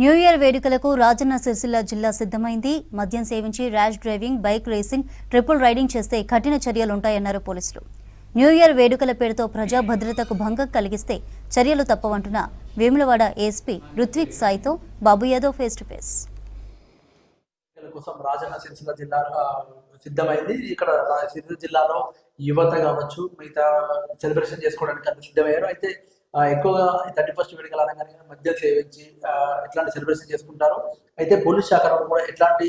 New year వేడుకలకు రాజన్న సిరిసిల్ల జిల్లా సిద్ధమైంది. మద్యం సేవించి rash driving, bike racing, triple riding చేస్తే కఠిన చర్యలుంటాయన్నారు పోలీసులు. న్యూ ఇయర్ వేడుకల పేరుతో ప్రజా భద్రతకు భంగం కలిగిస్తే చర్యలు తప్పవంటున్న వేములవాడ ఏఎస్పీ రుత్విక్ సాయితో Babu Yadav face to face. కోసం రాజన్న సిరిసిల్ల జిల్లా సిద్ధమైంది. ఇక్కడ సిరిసిల్ల జిల్లాలో యువత కావచ్చు, మిగతా సెలబ్రేషన్ చేసుకోవడానికి అంత సిద్ధమయ్యారు. అయితే ఎక్కువగా 31st వేడుకలు అనగానే మద్యం సేవించి ఎట్లాంటి సెలబ్రేషన్ చేసుకుంటారు. అయితే పోలీస్ శాఖ కూడా ఎట్లాంటి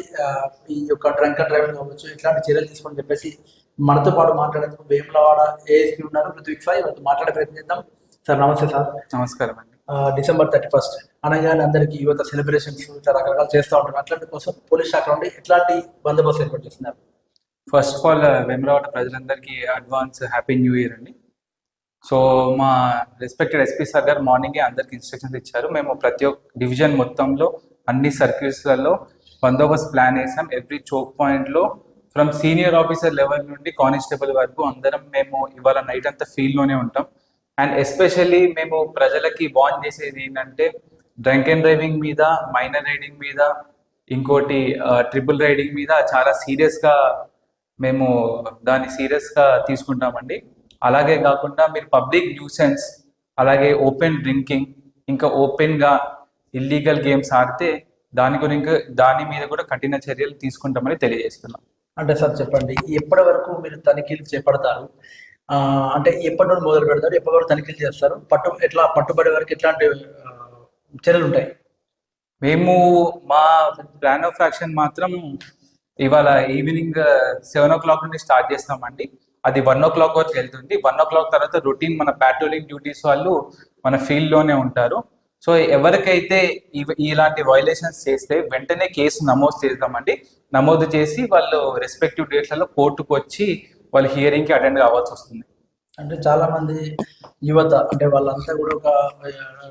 ఈ యొక్క డ్రంక్ అండ్ డ్రైవింగ్ కావచ్చు ఎట్లాంటి చర్యలు తీసుకోని చెప్పేసి మనతో పాటు మాట్లాడేందుకు వేములవాడ ఏఎస్పీ ఉన్నారు రుత్విక్ సాయి. వాళ్ళతో మాట్లాడే ప్రయత్నం చేద్దాం. సార్ నమస్తే. సార్ నమస్కారం అండి. December 31st అనగానే అందరికి యువత సెలబ్రేషన్స్ రకరకాలు చేస్తూ ఉంటారు. అట్లాంటి కోసం పోలీస్ శాఖ నుండి ఎట్లాంటి బందోబస్తు ఏర్పాటు చేస్తున్నారు? ఫస్ట్ ఆఫ్ ఆల్ వేములవాడ ప్రజలందరికీ అడ్వాన్స్ హ్యాపీ న్యూ ఇయర్ అండి. సో మా రెస్పెక్టెడ్ ఎస్పీ సార్ గారు మార్నింగే అందరికి ఇన్స్ట్రక్షన్స్ ఇచ్చారు. మేము ప్రతి ఒక్క డివిజన్ మొత్తంలో అన్ని సర్కిల్స్లలో బందోబస్తు ప్లాన్ వేసాం. ఎవ్రీ చోక్ పాయింట్లో ఫ్రమ్ సీనియర్ ఆఫీసర్ లెవెల్ నుండి కానిస్టేబుల్ వరకు అందరం మేము ఇవాళ నైట్ అంతా ఫీల్డ్లోనే ఉంటాం. అండ్ ఎస్పెషల్లీ మేము ప్రజలకి వార్న్ చేసేది ఏంటంటే డ్రంక్ అండ్ డ్రైవింగ్ మీద, మైనర్ రైడింగ్ మీద, ఇంకోటి ట్రిపుల్ రైడింగ్ మీద చాలా సీరియస్గా మేము దాన్ని సీరియస్గా తీసుకుంటామండి. అలాగే కాకుండా మీరు పబ్లిక్ న్యూసెన్స్, అలాగే ఓపెన్ డ్రింకింగ్, ఇంకా ఓపెన్గా ఇల్లీగల్ గేమ్స్ ఆడితే దాని మీద కూడా కఠిన చర్యలు తీసుకుంటామని తెలియజేస్తున్నాం. అంటే సార్ చెప్పండి, ఎప్పటి వరకు మీరు తనిఖీలు చేపడతారు? అంటే ఎప్పటి నుండి మొదలు పెడతారు, ఎప్పటి వరకు తనిఖీలు చేస్తారు? పట్టుబడే వరకు ఎట్లాంటి చర్యలు ఉంటాయి? మేము మా ప్లాన్ ఆఫ్ యాక్షన్ మాత్రం ఇవాళ ఈవినింగ్ 7 o'clock నుండి స్టార్ట్ చేస్తామండి. అది 1 o'clock వరకు వెళ్తుంది. 1 o'clock తర్వాత రొటీన్ మన ప్యాట్రోలింగ్ డ్యూటీస్ వాళ్ళు మన ఫీల్డ్లోనే ఉంటారు. సో ఎవరికైతే ఇలాంటి వైలేషన్స్ చేస్తే వెంటనే కేసు నమోదు చేస్తామండి. నమోదు చేసి వాళ్ళు రెస్పెక్టివ్ డేట్లలో కోర్టుకు వచ్చి వాళ్ళు హియరింగ్కి అటెండ్ కావాల్సి వస్తుంది. అంటే చాలా మంది యువత అంటే వాళ్ళంతా కూడా ఒక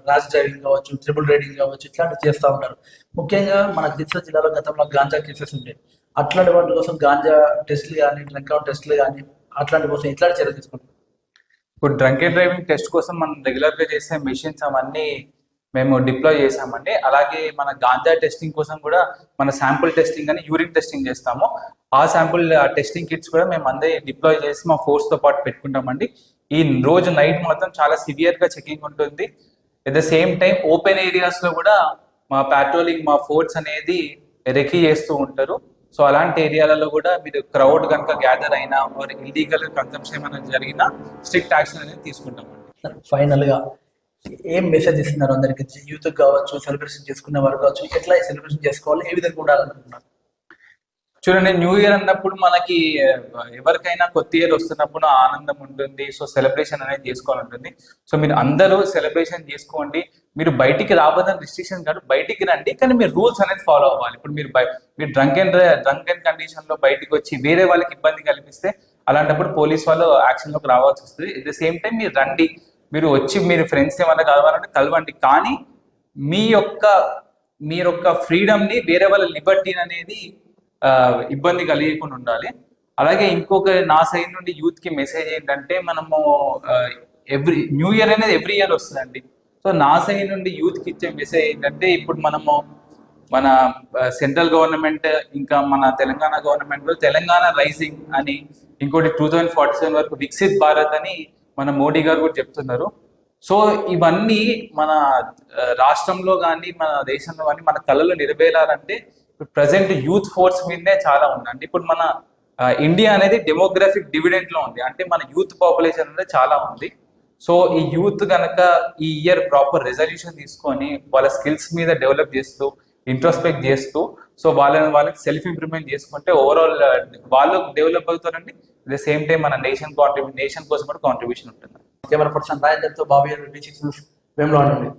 ర్యాష్ డ్రైవింగ్ కావచ్చు, ట్రిపుల్ రైడింగ్ కావచ్చు ఇట్లాంటివి చేస్తూ ఉంటారు. ముఖ్యంగా మన సిరిసిల్ల జిల్లాలో గతంలో గాంజా కేసెస్ ఉంటాయి. అట్లాంటి వాటి కోసం గాంజా టెస్టులు కానీ, డ్రంక్ అవుట్ టెస్టులు కానీ అట్లాంటి కోసం ఎట్లాంటి చర్యలు తీసుకుంటాం? ఇప్పుడు డ్రంక్ అండ్ డ్రైవింగ్ టెస్ట్ కోసం మనం రెగ్యులర్గా చేసే మెషిన్స్ అవన్నీ మేము డిప్లాయ్ చేసామండి. అలాగే మన గాంజా టెస్టింగ్ కోసం కూడా మన శాంపుల్ టెస్టింగ్ అని యూరిన్ టెస్టింగ్ చేస్తాము. ఆ శాంపుల్ టెస్టింగ్ కిట్స్ కూడా మేము అందరి డిప్లాయ్ చేసి మా ఫోర్స్తో పాటు పెట్టుకుంటామండి. ఈ రోజు నైట్ మాత్రం చాలా సివియర్గా చెకింగ్ ఉంటుంది. At the same time open ఏరియాస్లో కూడా మా ప్యాట్రోలింగ్, మా ఫోర్స్ అనేది రెకీ చేస్తూ ఉంటారు. సో అలాంటి ఏరియాలలో కూడా మీరు క్రౌడ్ కనుక గ్యాదర్ అయినా మరి ఇల్లీగల్ కన్సంప్షన్ ఏమైనా జరిగినా స్ట్రిక్ట్ యాక్షన్ అనేది తీసుకుంటామండి. ఫైనల్గా ఏం మెసేజ్ ఇస్తున్నారు అందరికి? యూత్ కావచ్చు, సెలబ్రేషన్ చేసుకునే వారు కావచ్చు, ఎట్లా సెలబ్రేషన్ చేసుకోవాలి, ఏ విధంగా ఉండాలనుకుంటున్నారు? చూడండి, న్యూ ఇయర్ అన్నప్పుడు మనకి ఎవరికైనా కొత్త ఇయర్ వస్తున్నప్పుడు ఆనందం ఉంటుంది. సో సెలబ్రేషన్ అనేది చేసుకోవాలి ఉంటుంది. సో మీరు అందరూ సెలబ్రేషన్ చేసుకోండి. మీరు బయటికి రాబోదని రిస్ట్రిక్షన్ కాదు, బయటికి రండి, కానీ మీరు రూల్స్ అనేది ఫాలో అవ్వాలి. ఇప్పుడు మీరు డ్రంక్ అండ్ కండిషన్ లో బయటికి వచ్చి వేరే వాళ్ళకి ఇబ్బంది కల్పిస్తే అలాంటప్పుడు పోలీస్ వాళ్ళు యాక్షన్లోకి రావాల్సి వస్తుంది. ఎట్ ద సేమ్ టైం మీరు రండి, మీరు వచ్చి మీరు ఫ్రెండ్స్ ఏమైనా కలవాలంటే కలవండి, కానీ మీ యొక్క ఫ్రీడమ్ని, వేరే వాళ్ళ లిబర్టీని అనేది ఇబ్బంది కలిగకుండా ఉండాలి. అలాగే ఇంకొక నా సైడ్ నుండి యూత్కి మెసేజ్ ఏంటంటే, మనము న్యూ ఇయర్ అనేది ఎవ్రీ ఇయర్ వస్తుందండి. సో నా సైడ్ నుండి యూత్కి ఇచ్చే మెసేజ్ ఏంటంటే, ఇప్పుడు మన సెంట్రల్ గవర్నమెంట్ ఇంకా మన తెలంగాణ గవర్నమెంట్లో తెలంగాణ రైజింగ్ అని, ఇంకోటి 2047 వరకు వికసిత్ భారత్ అని మన మోడీ గారు కూడా చెప్తున్నారు. సో ఇవన్నీ మన రాష్ట్రంలో కానీ మన దేశంలో కానీ మన కళలు నెరవేరాలంటే ప్రజెంట్ యూత్ ఫోర్స్ మీదనే చాలా ఉందండి. ఇప్పుడు మన ఇండియా అనేది డెమోగ్రఫిక్ డివిడెంట్ లో ఉంది. అంటే మన యూత్ పాపులేషన్ అనేది చాలా ఉంది. సో ఈ యూత్ కనుక ఈ ఇయర్ ప్రాపర్ రెజల్యూషన్ తీసుకొని వాళ్ళ స్కిల్స్ మీద డెవలప్ చేస్తూ, ఇంట్రోస్పెక్ట్ చేస్తూ, సో వాళ్ళకి సెల్ఫ్ ఇంప్రూవ్మెంట్ చేసుకుంటే ఓవరాల్ వాళ్ళు డెవలప్ అవుతారండి. అట్ ద సేమ్ టైం మన నేషన్ కోసం కూడా కాంట్రిబ్యూషన్ ఉంటుంది. కెమెరా పర్సన్ రాజేందర్తో బాబు యాదవ్, వేములవాడ నుండి.